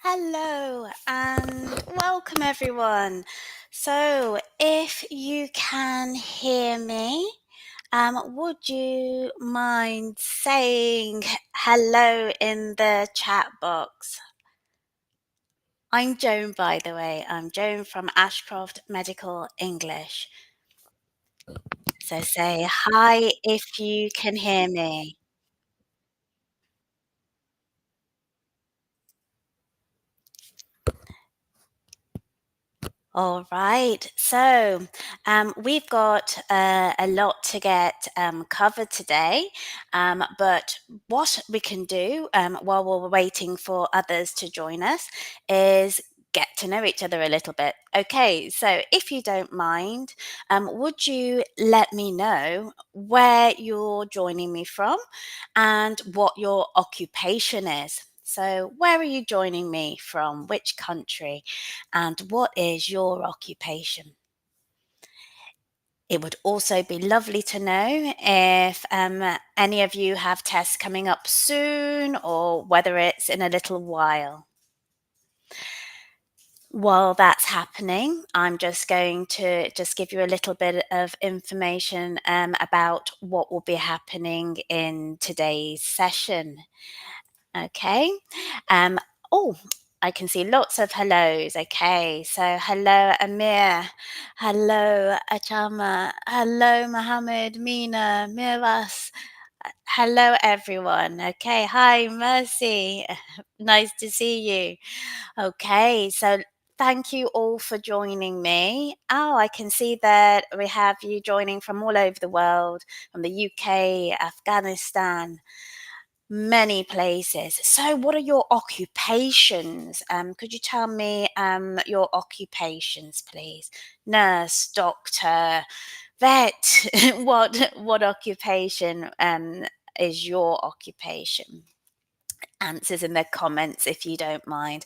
Hello and welcome everyone. So, if you can hear me, would you mind saying hello in the chat box? I'm Joan, by the way. I'm Joan from Ashcroft Medical English. So, say hi if you can hear me. All right. So we've got a lot to get covered today. But what we can do while we're waiting for others to join us is get to know each other a little bit. Okay. So if you don't mind, would you let me know where you're joining me from and what your occupation is? So, where are you joining me from? Which country? And what is your occupation? It would also be lovely to know if any of you have tests coming up soon or whether it's in a little while. While that's happening, I'm just going to just give you a little bit of information about what will be happening in today's session. Okay. Um, oh, I can see lots of hellos. Okay. So, hello, Amir. Hello, Achama. Hello, Mohammed, Mina, Miras. Hello, everyone. Okay. Hi, Mercy. Nice to see you. Okay. So, thank you all for joining me. Oh, I can see that we have you joining from all over the world, from the UK, Afghanistan, many places. So, what are your occupations? Could you tell me your occupations, please? Nurse, doctor, vet. what occupation is your occupation? Answers in the comments if you don't mind,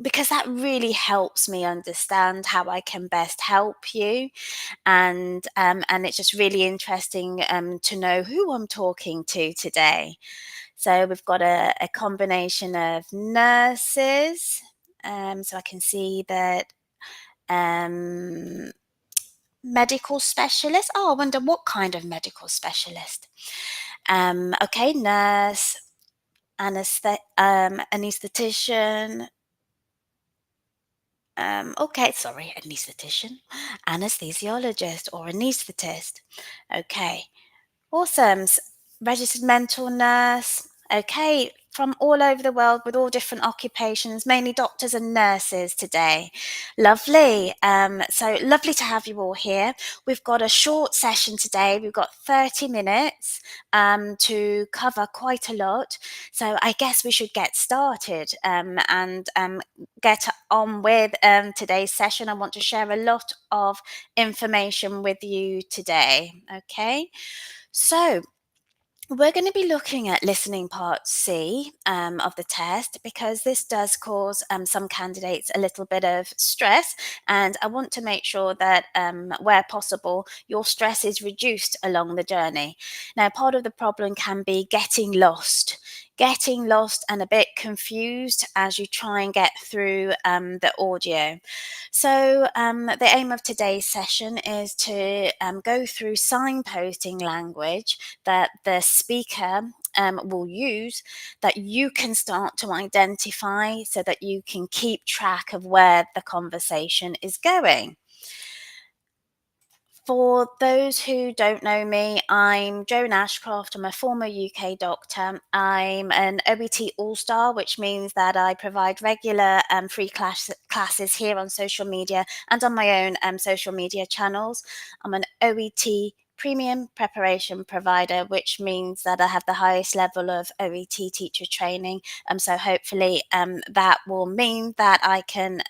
because that really helps me understand how I can best help you, and it's just really interesting to know who I'm talking to today. So we've got a combination of nurses. So I can see that um, medical specialist. Oh, I wonder what kind of medical specialist. Okay, nurse, anesthetician. Okay, sorry, anesthetician, anesthesiologist, or anesthetist. Okay, awesome. Registered mental nurse. Okay, from all over the world with all different occupations, mainly doctors and nurses today. Lovely. So lovely to have you all here. We've got a short session today. We've got 30 minutes to cover quite a lot. So I guess we should get started and get on with today's session. I want to share a lot of information with you today. Okay. So, we're going to be looking at listening part C of the test because this does cause some candidates a little bit of stress, and I want to make sure that where possible, your stress is reduced along the journey. Now, part of the problem can be getting lost and a bit confused as you try and get through the audio. So, the aim of today's session is to go through signposting language that the speaker will use that you can start to identify so that you can keep track of where the conversation is going. For those who don't know me, I'm Joan Ashcroft. I'm a former UK doctor. I'm an OET All Star, which means that I provide regular free classes here on social media and on my own social media channels. I'm an OET premium preparation provider, which means that I have the highest level of OET teacher training. So hopefully that will mean that I can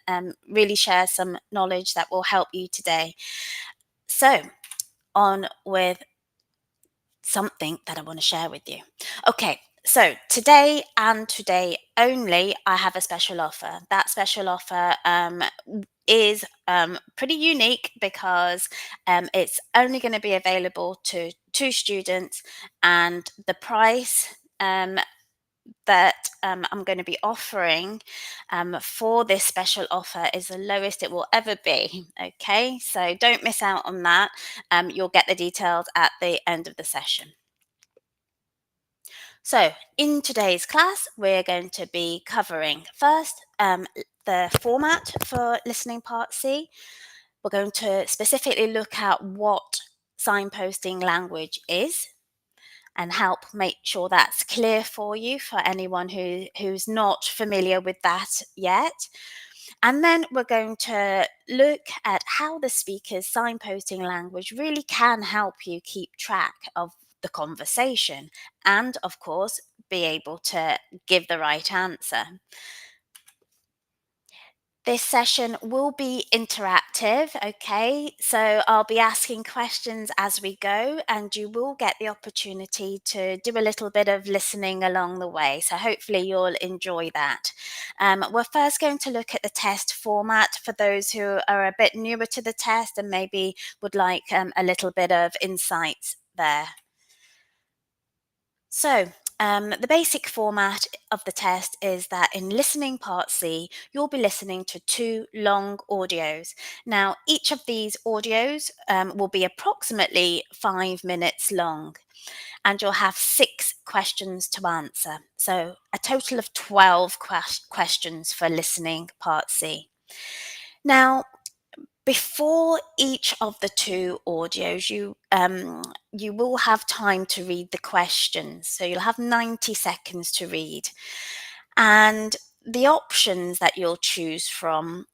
really share some knowledge that will help you today. So, on with something that I want to share with you. Okay, so today and today only, I have a special offer. That special offer is pretty unique because it's only going to be available to two students, and the price. that I'm going to be offering for this special offer is the lowest it will ever be. Okay, so don't miss out on that. You'll get the details at the end of the session. So, in today's class, we're going to be covering first the format for listening part C. We're going to specifically look at what signposting language is and help make sure that's clear for you for anyone who's not familiar with that yet. And then we're going to look at how the speaker's signposting language really can help you keep track of the conversation and, of course, be able to give the right answer. This session will be interactive, okay? So I'll be asking questions as we go, and you will get the opportunity to do a little bit of listening along the way. So hopefully you'll enjoy that. We're first going to look at the test format for those who are a bit newer to the test and maybe would like a little bit of insights there. So, the basic format of the test is that in listening part C, you'll be listening to two long audios. Now, each of these audios will be approximately 5 minutes long, and you'll have 6 questions to answer. So, a total of 12 questions for listening part C. Now, before each of the two audios, you will have time to read the questions. So you'll have 90 seconds to read. And the options that you'll choose from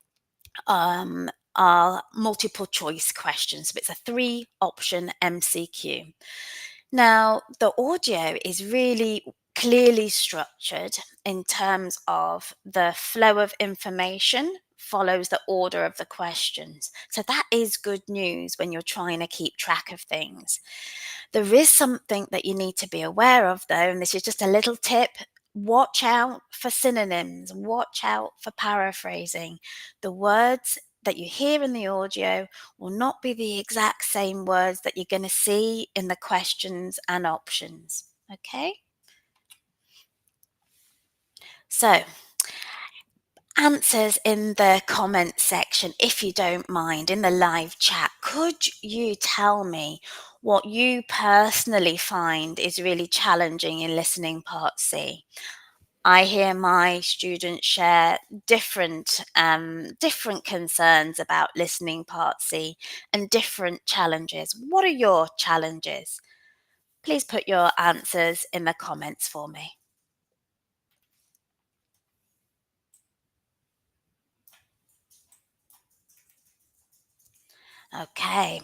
are multiple choice questions. So it's a 3 option MCQ. Now, the audio is really clearly structured in terms of the flow of information follows the order of the questions. So that is good news when you're trying to keep track of things. There is something that you need to be aware of, though, and this is just a little tip. Watch out for synonyms, watch out for paraphrasing. The words that you hear in the audio will not be the exact same words that you're going to see in the questions and options. Okay? So, answers in the comment section, if you don't mind, in the live chat. Could you tell me what you personally find is really challenging in listening part C? I hear my students share different concerns about listening part C and different challenges. What are your challenges? Please put your answers in the comments for me. Okay,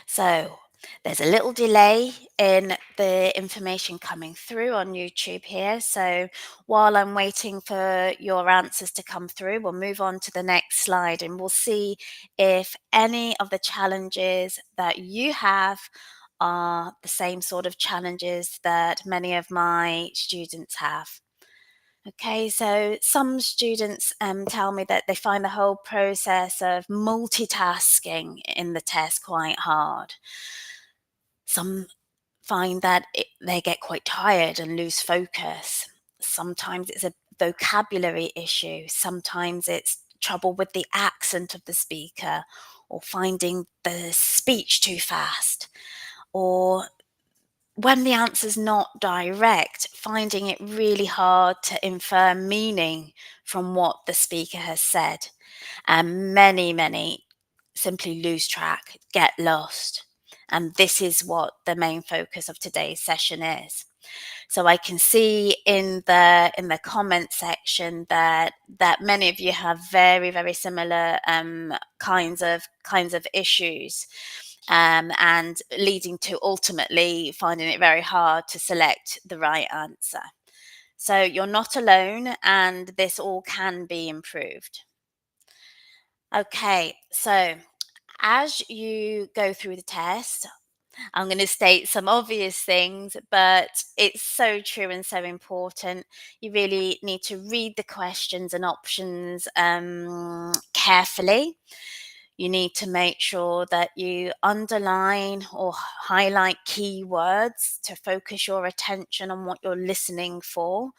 so there's a little delay in the information coming through on YouTube here. So while I'm waiting for your answers to come through, we'll move on to the next slide and we'll see if any of the challenges that you have are the same sort of challenges that many of my students have. Okay, so some students tell me that they find the whole process of multitasking in the test quite hard. Some find that they get quite tired and lose focus. Sometimes it's a vocabulary issue. Sometimes it's trouble with the accent of the speaker or finding the speech too fast or when the answer's not direct, finding it really hard to infer meaning from what the speaker has said. And many simply lose track, get lost. And this is what the main focus of today's session is. So I can see in the comment section that many of you have very similar kinds of issues and leading to ultimately finding it very hard to select the right answer. So you're not alone, and this all can be improved. Okay, so as you go through the test, I'm going to state some obvious things, but it's so true and so important. You really need to read the questions and options carefully. You need to make sure that you underline or highlight keywords to focus your attention on what you're listening for.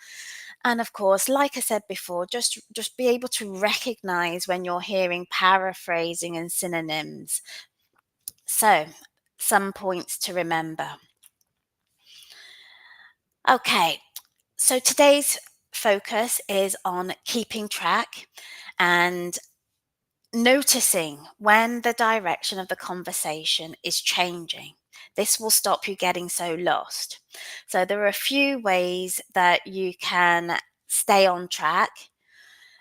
And of course, like I said before, just be able to recognize when you're hearing paraphrasing and synonyms. So, some points to remember. Okay, so today's focus is on keeping track and noticing when the direction of the conversation is changing. This will stop you getting so lost. So, there are a few ways that you can stay on track.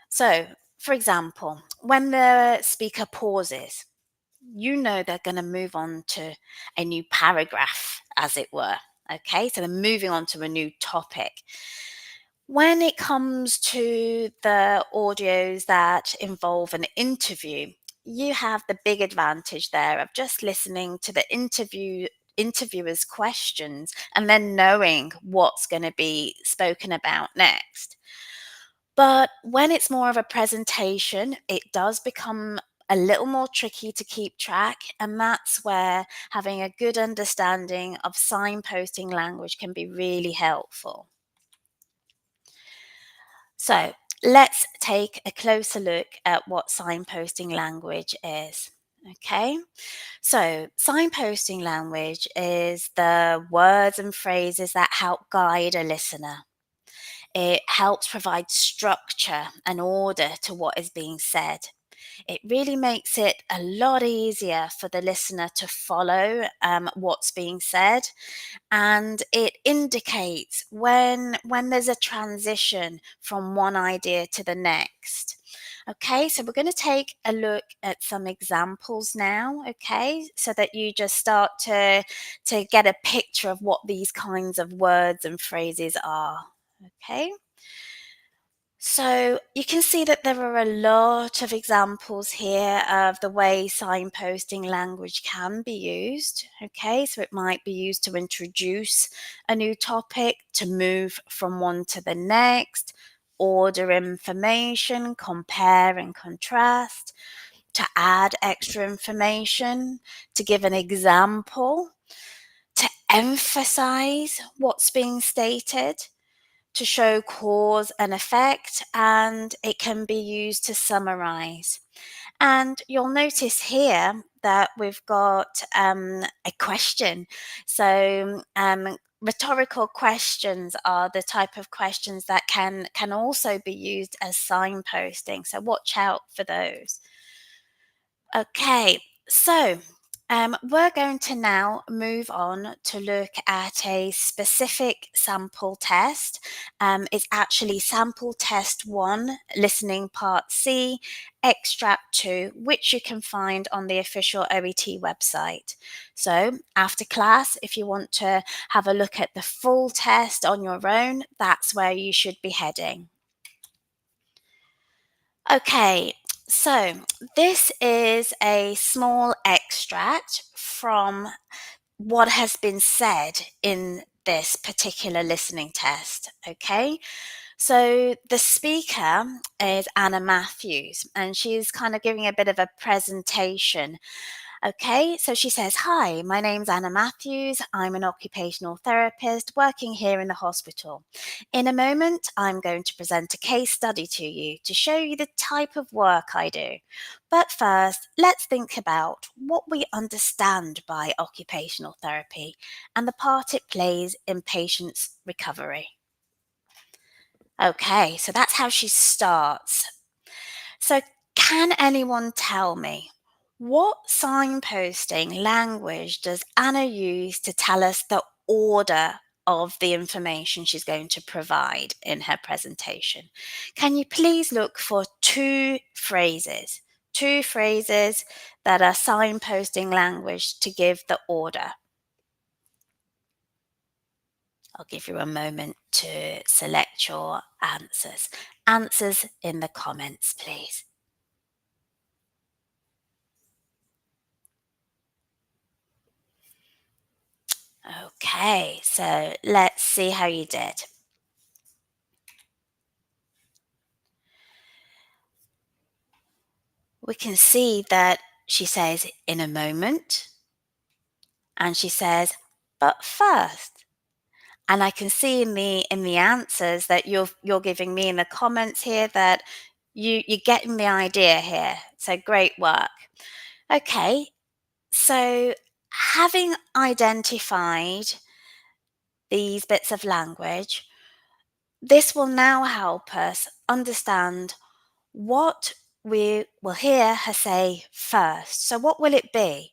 So, for example, when the speaker pauses, you know they're going to move on to a new paragraph, as it were. Okay, so they're moving on to a new topic. When it comes to the audios that involve an interview, you have the big advantage there of just listening to the interviewer's questions and then knowing what's going to be spoken about next. But when it's more of a presentation, it does become a little more tricky to keep track, and that's where having a good understanding of signposting language can be really helpful. So, let's take a closer look at what signposting language is. Okay, so signposting language is the words and phrases that help guide a listener. It helps provide structure and order to what is being said. It really makes it a lot easier for the listener to follow what's being said, and it indicates when there's a transition from one idea to the next. Okay, so we're going to take a look at some examples now, okay, so that you just start to get a picture of what these kinds of words and phrases are. Okay. So you can see that there are a lot of examples here of the way signposting language can be used. Okay, so it might be used to introduce a new topic, to move from one to the next, order information, compare and contrast, to add extra information, to give an example, to emphasize what's being stated, to show cause and effect, and it can be used to summarize. And you'll notice here that we've got a question. So, rhetorical questions are the type of questions that can also be used as signposting. So, watch out for those. Okay, so we're going to now move on to look at a specific sample test. It's actually sample test 1, listening part C, extract 2, which you can find on the official OET website. So after class, if you want to have a look at the full test on your own, that's where you should be heading. Okay, so this is a small extract from what has been said in this particular listening test. Okay, so the speaker is Anna Matthews, and she's kind of giving a bit of a presentation. Okay, so she says, "Hi, my name's Anna Matthews. I'm an occupational therapist working here in the hospital. In a moment, I'm going to present a case study to you to show you the type of work I do. But first, let's think about what we understand by occupational therapy and the part it plays in patients' recovery." Okay, so that's how she starts. So, can anyone tell me what signposting language does Anna use to tell us the order of the information she's going to provide in her presentation? Can you please look for two phrases that are signposting language to give the order? I'll give you a moment to select your answers. Answers in the comments, please. Okay, so let's see how you did. We can see that She says, in a moment. And she says, but first. And I can see in the answers that you're giving me in the comments here that you're getting the idea here. So great work. Okay, so having identified these bits of language, this will now help us understand what we will hear her say first. So, what will it be?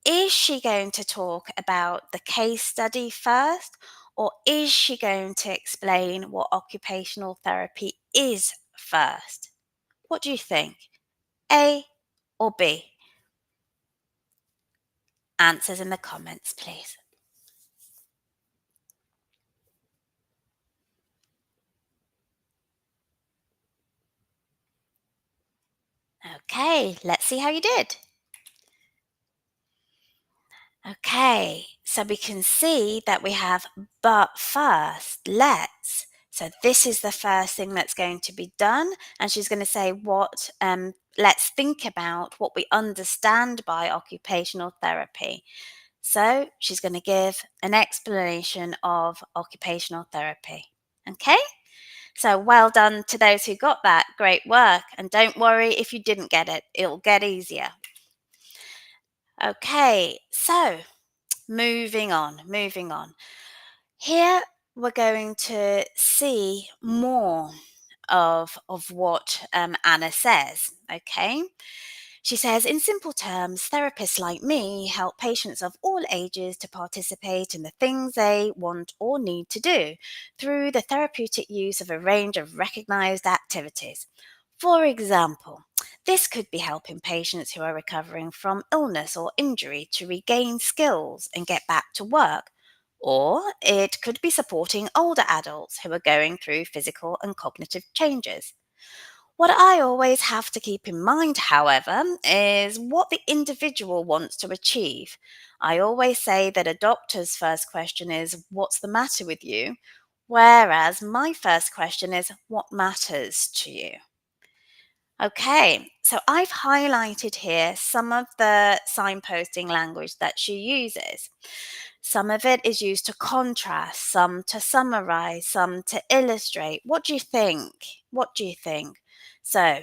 Is she going to talk about the case study first, or is she going to explain what occupational therapy is first? What do you think? A or B? Answers in the comments, please. Okay, let's see how you did. Okay, so we can see that we have but first, let's. So this is the first thing that's going to be done. And she's going to say let's think about what we understand by occupational therapy. So she's going to give an explanation of occupational therapy. Okay, so well done to those who got that. Great work. And don't worry if you didn't get it, it'll get easier. Okay, so moving on. Here we're going to see more of what Anna says. Okay. She says, in simple terms, therapists like me help patients of all ages to participate in the things they want or need to do through the therapeutic use of a range of recognized activities. For example, this could be helping patients who are recovering from illness or injury to regain skills and get back to work. Or it could be supporting older adults who are going through physical and cognitive changes. What I always have to keep in mind, however, is what the individual wants to achieve. I always say that a doctor's first question is, what's the matter with you? Whereas my first question is, what matters to you? Okay, so I've highlighted here some of the signposting language that she uses. Some of it is used to contrast, some to summarize, some to illustrate. What do you think? What do you think? So,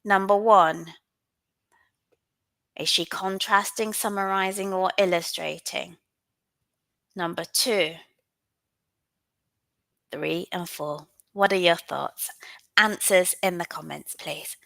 number one, is she contrasting, summarizing, or illustrating? Number two, three, and four. What are your thoughts? Answers in the comments, please.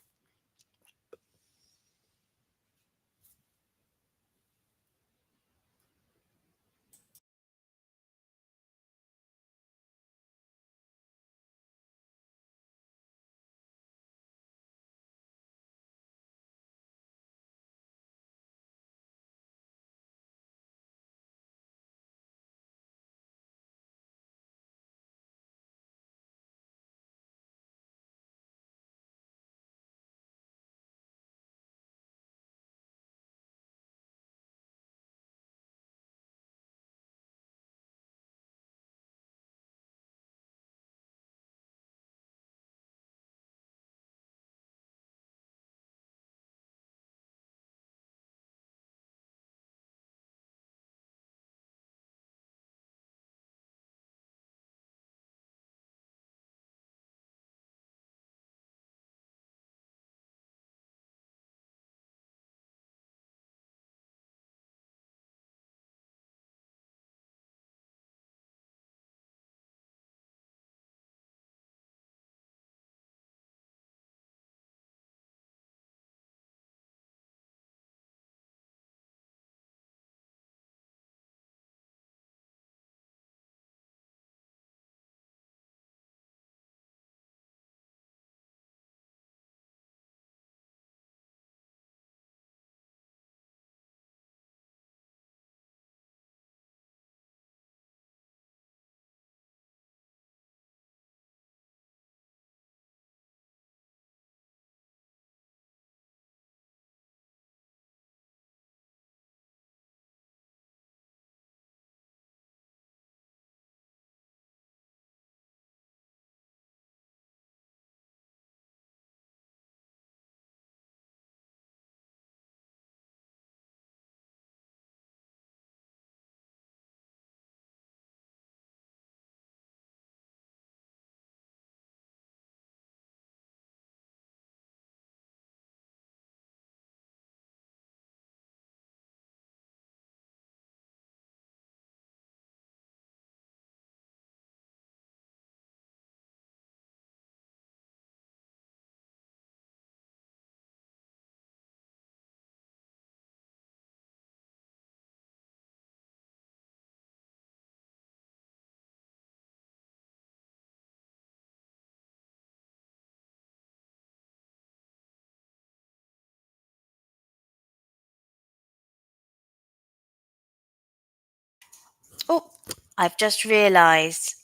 Oh, I've just realised.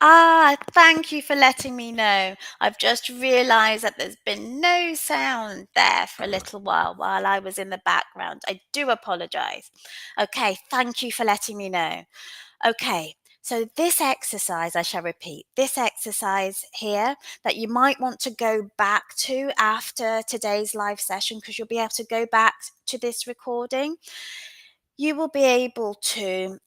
Thank you for letting me know. I've just realised that there's been no sound there for a little while I was in the background. I do apologise. Okay, thank you for letting me know. Okay, so this exercise, I shall repeat, this exercise here that you might want to go back to after today's live session, because you'll be able to go back to this recording. You will be able to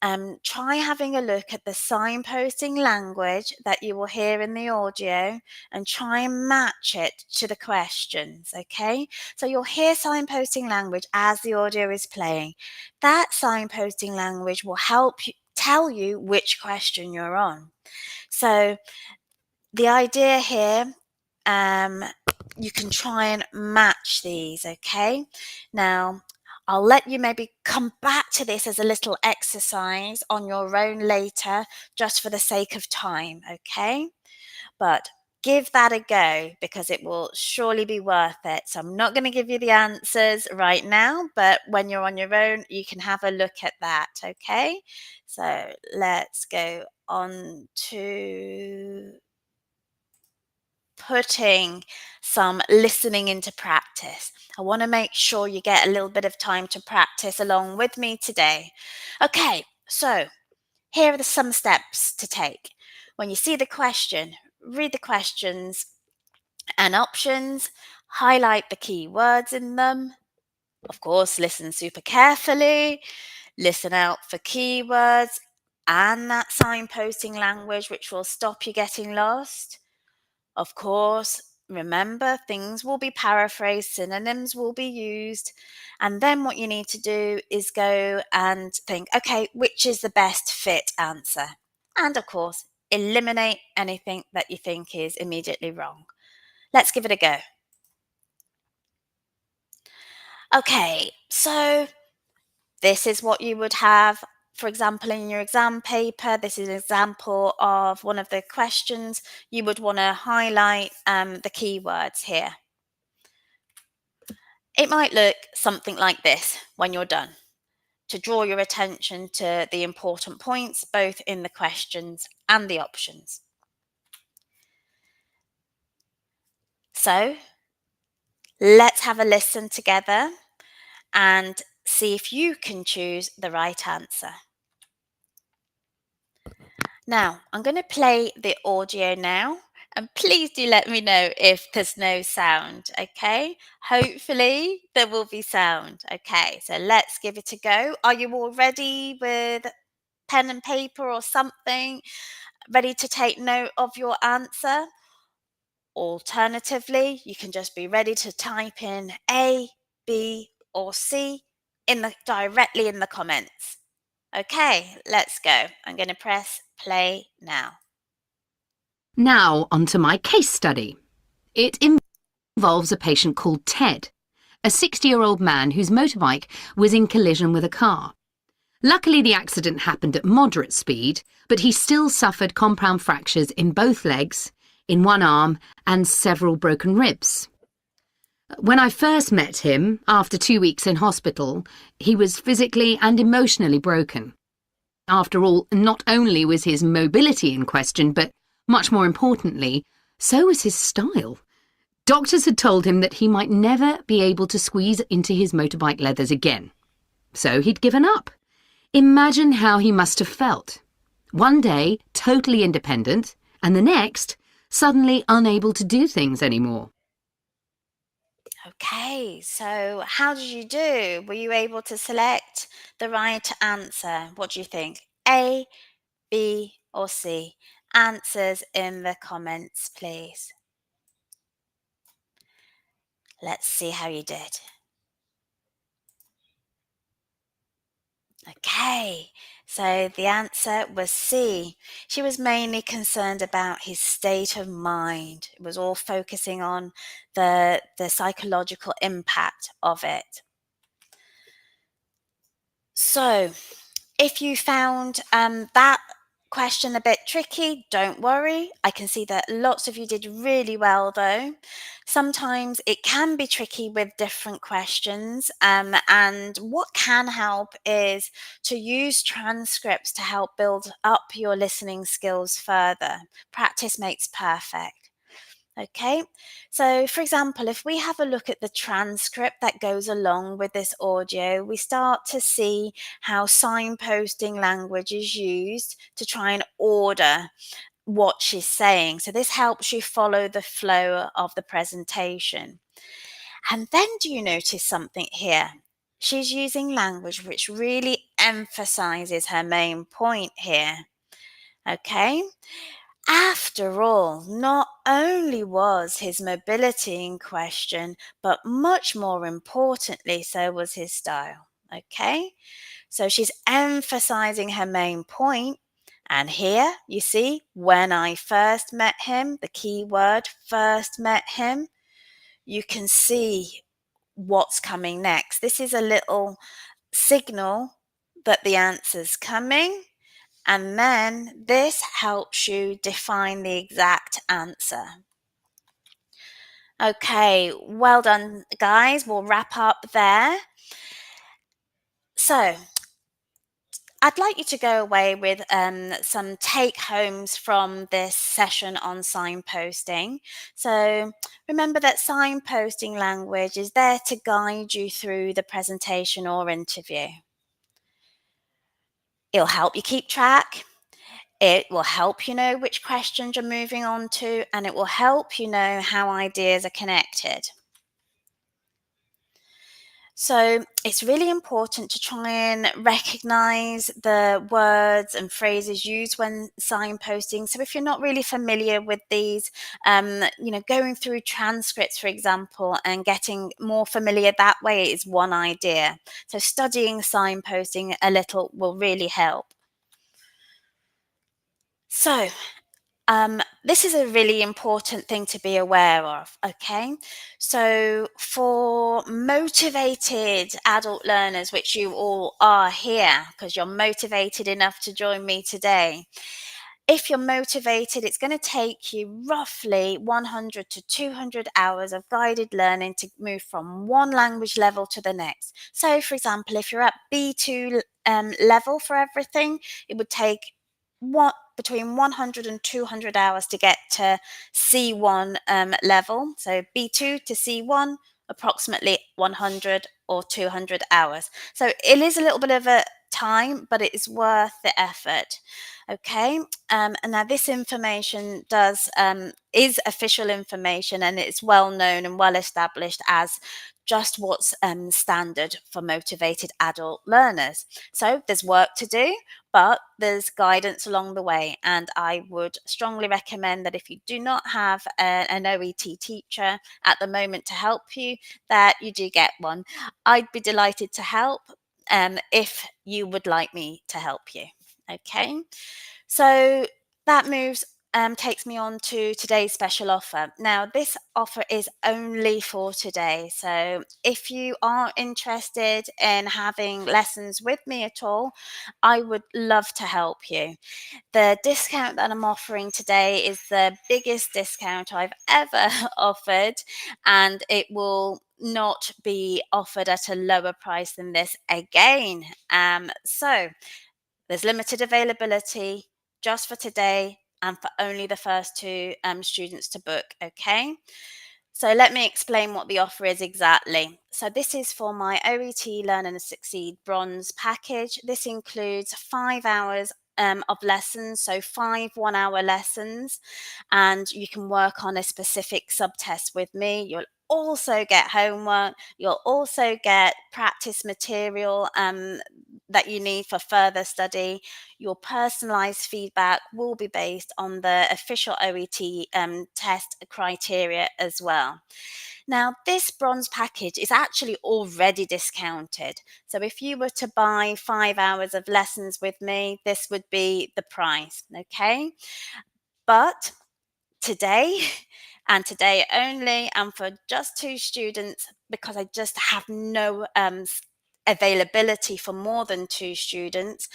try having a look at the signposting language that you will hear in the audio and try and match it to the questions, okay? So you'll hear signposting language as the audio is playing. That signposting language will help you tell you which question you're on. So the idea here, you can try and match these, okay? Now, I'll let you maybe come back to this as a little exercise on your own later, just for the sake of time, okay? But give that a go because it will surely be worth it. So I'm not going to give you the answers right now, but when you're on your own, you can have a look at that, okay? So let's go on to putting some listening into practice. I want to make sure you get a little bit of time to practice along with me today. Okay, so here are some steps to take. When you see the question, read the questions and options, highlight the key words in them. Of course, listen super carefully, listen out for keywords and that signposting language, which will stop you getting lost. Of course, remember things will be paraphrased, synonyms will be used. And then what you need to do is go and think, okay, which is the best fit answer? And of course, eliminate anything that you think is immediately wrong. Let's give it a go. Okay, so this is what you would have, for example, in your exam paper. This is an example of one of the questions. You would want to highlight the keywords here. It might look something like this when you're done, to draw your attention to the important points, both in the questions and the options. So let's have a listen together and see if you can choose the right answer. Now, I'm going to play the audio now, and please do let me know if there's no sound, okay? Hopefully there will be sound. Okay, so let's give it a go. Are you all ready with pen and paper or something, ready to take note of your answer? Alternatively, you can just be ready to type in A, B, or C directly in the comments. Okay, let's go. I'm going to press play now. Now onto my case study. It involves a patient called Ted, a 60-year-old man whose motorbike was in collision with a car. Luckily, the accident happened at moderate speed, but he still suffered compound fractures in both legs, in one arm, and several broken ribs. When I first met him, after 2 weeks in hospital, he was physically and emotionally broken. After all, not only was his mobility in question, but much more importantly, so was his style. Doctors had told him that he might never be able to squeeze into his motorbike leathers again. So he'd given up. Imagine how he must have felt. One day, totally independent, and the next, suddenly unable to do things anymore. Okay, so how did you do? Were you able to select the right answer? What do you think? A, B, or C? Answers in the comments, please. Let's see how you did. Okay, so the answer was C. She was mainly concerned about his state of mind. It was all focusing on the psychological impact of it. So if you found that question a bit tricky, don't worry. I can see that lots of you did really well though. Sometimes it can be tricky with different questions, and what can help is to use transcripts to help build up your listening skills further. Practice makes perfect. Okay, so for example, if we have a look at the transcript that goes along with this audio, we start to see how signposting language is used to try and order what she's saying. So this helps you follow the flow of the presentation. And then do you notice something here? She's using language which really emphasizes her main point here. Okay, after all, not only was his mobility in question, but much more importantly, so was his style. Okay, so she's emphasizing her main point. And here you see, when I first met him, the key word first met him, you can see what's coming next. This is a little signal that the answer's coming. And then this helps you define the exact answer. Okay, well done, guys. We'll wrap up there. So, I'd like you to go away with some take homes from this session on signposting. So, remember that signposting language is there to guide you through the presentation or interview. It'll help you keep track. It will help you know which questions you're moving on to, and it will help you know how ideas are connected. So it's really important to try and recognize the words and phrases used when signposting. So if you're not really familiar with these, going through transcripts, for example, and getting more familiar that way is one idea. So studying signposting a little will really help. So this is a really important thing to be aware of, okay? So for motivated adult learners, which you all are here because you're motivated enough to join me today, if you're motivated, it's going to take you roughly 100 to 200 hours of guided learning to move from one language level to the next. So, for example, if you're at B2 level for everything, it would take between 100 and 200 hours to get to C1 level. So B2 to C1, approximately 100 or 200 hours. So it is a little bit of a time, but it is worth the effort. Okay, and now this information is official information, and it's well known and well established as just what's standard for motivated adult learners. So there's work to do, but there's guidance along the way, and I would strongly recommend that if you do not have an OET teacher at the moment to help you, that you do get one. I'd be delighted to help if you would like me to help you. Okay, so that takes me on to today's special offer. Now, this offer is only for today. So if you are interested in having lessons with me at all, I would love to help you. The discount that I'm offering today is the biggest discount I've ever offered, and it will not be offered at a lower price than this again. So there's limited availability just for today and for only the first two students to book, okay? So let me explain what the offer is exactly. So this is for my OET Learn and Succeed Bronze package. This includes 5 hours of lessons, so 5 one-hour lessons, and you can work on a specific subtest with me. You'll also get homework. You'll also get practice material that you need for further study. Your personalized feedback will be based on the official OET test criteria as well. Now, this bronze package is actually already discounted. So if you were to buy 5 hours of lessons with me, this would be the price, okay? But today and today only, and for just 2 students, because I just have no availability for more than 2 students,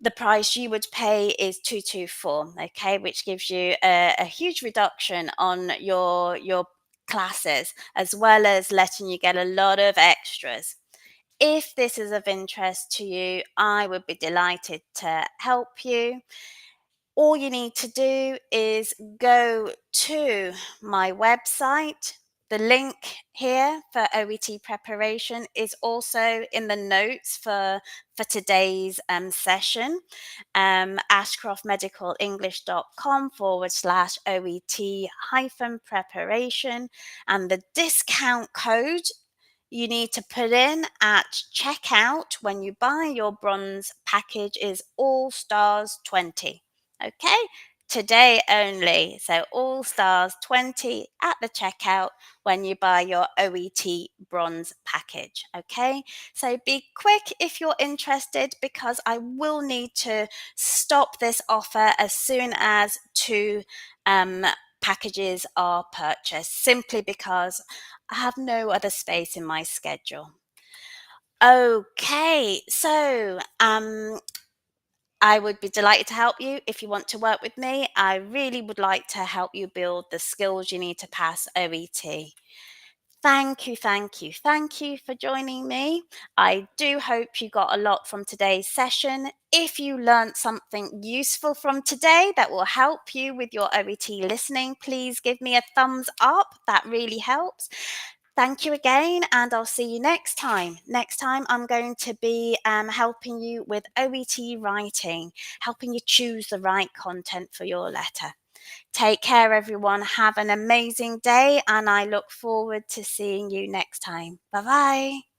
the price you would pay is 224, okay, which gives you a huge reduction on your classes, as well as letting you get a lot of extras. If this is of interest to you, I would be delighted to help you. All you need to do is go to my website. The link here for OET preparation is also in the notes for today's session. ashcroftmedicalenglish.com/OET hyphen preparation. And the discount code you need to put in at checkout when you buy your bronze package is All Stars 20. Okay, today only. So All Stars 20 at the checkout when you buy your OET bronze package. Okay, so be quick if you're interested, because I will need to stop this offer as soon as two packages are purchased, simply because I have no other space in my schedule. Okay, so I would be delighted to help you if you want to work with me. I really would like to help you build the skills you need to pass OET. Thank you, thank you, thank you for joining me. I do hope you got a lot from today's session. If you learned something useful from today that will help you with your OET listening, please give me a thumbs up. That really helps. Thank you again, and I'll see you next time. Next time, I'm going to be helping you with OET writing, helping you choose the right content for your letter. Take care, everyone. Have an amazing day, and I look forward to seeing you next time. Bye bye.